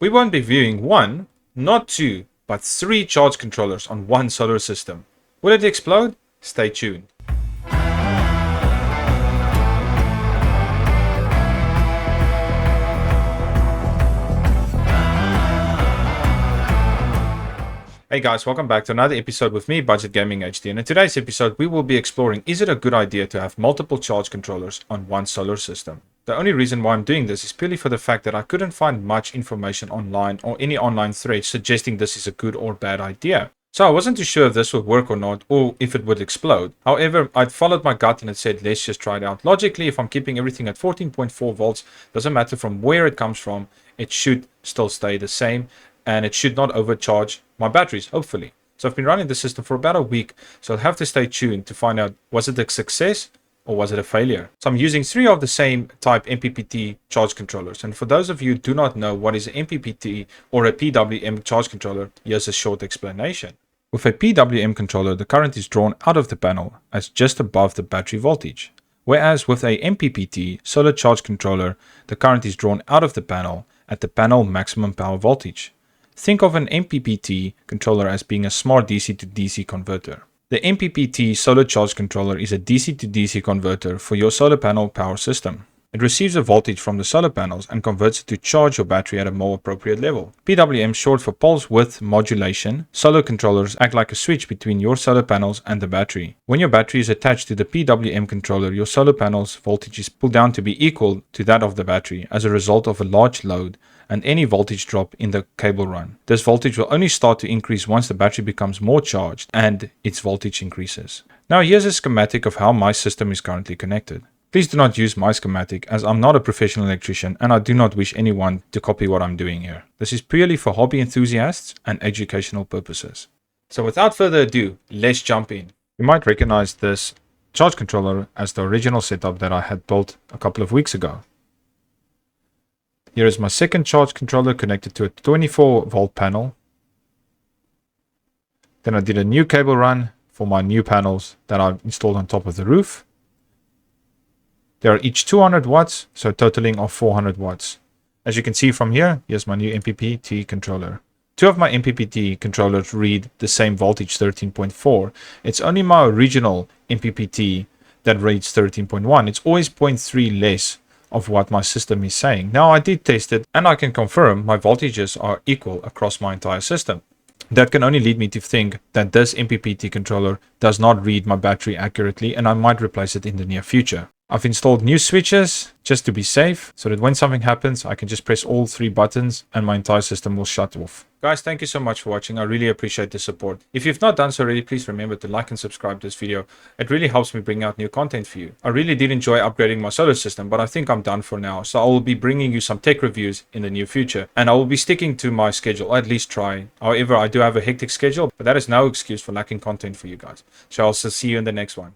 We won't be viewing one, not two, but three charge controllers on one solar system. Will it explode? Stay tuned. Hey guys, welcome back to another episode with me, Budget Gaming HD, and in today's episode we will be exploring, is it a good idea to have multiple charge controllers on one solar system? The only reason why I'm doing this is purely for the fact that I couldn't find much information online or any online thread suggesting this is a good or bad idea. So I wasn't too sure if this would work or not, or if it would explode. However, I'd followed my gut and it said, let's just try it out. Logically, if I'm keeping everything at 14.4 volts, doesn't matter from where it comes from, it should still stay the same. And it should not overcharge my batteries, hopefully. So I've been running the system for about a week, so I'll have to stay tuned to find out, was it a success or was it a failure? So I'm using three of the same type MPPT charge controllers. And for those of you who do not know what is an MPPT or a PWM charge controller, here's a short explanation. With a PWM controller, the current is drawn out of the panel as just above the battery voltage. Whereas with a MPPT solar charge controller, the current is drawn out of the panel at the panel maximum power voltage. Think of an MPPT controller as being a smart DC to DC converter. The MPPT solar charge controller is a DC to DC converter for your solar panel power system. It receives a voltage from the solar panels and converts it to charge your battery at a more appropriate level. PWM, short for pulse width modulation. Solar controllers act like a switch between your solar panels and the battery. When your battery is attached to the PWM controller, your solar panel's voltage is pulled down to be equal to that of the battery as a result of a large load and any voltage drop in the cable run. This voltage will only start to increase once the battery becomes more charged and its voltage increases. Now here's a schematic of how my system is currently connected. Please do not use my schematic as I'm not a professional electrician and I do not wish anyone to copy what I'm doing here. This is purely for hobby enthusiasts and educational purposes. So without further ado, let's jump in. You might recognize this charge controller as the original setup that I had built a couple of weeks ago. Here is my second charge controller connected to a 24 volt panel. Then I did a new cable run for my new panels that I've installed on top of the roof. They are each 200 watts, so totaling of 400 watts. As you can see from here, here's my new MPPT controller. Two of my MPPT controllers read the same voltage, 13.4. It's only my original MPPT that reads 13.1. It's always 0.3 less of what my system is saying. Now I did test it and I can confirm my voltages are equal across my entire system. That can only lead me to think that this MPPT controller does not read my battery accurately and I might replace it in the near future. I've installed new switches just to be safe so that when something happens I can just press all three buttons and my entire system will shut off. Guys, thank you so much for watching. I really appreciate the support. If you've not done so already, please remember to like and subscribe to this video. It really helps me bring out new content for you. I really did enjoy upgrading my solar system, but I think I'm done for now. So I will be bringing you some tech reviews in the near future and I will be sticking to my schedule, or at least try. However, I do have a hectic schedule, but that is no excuse for lacking content for you guys. So I'll see you in the next one.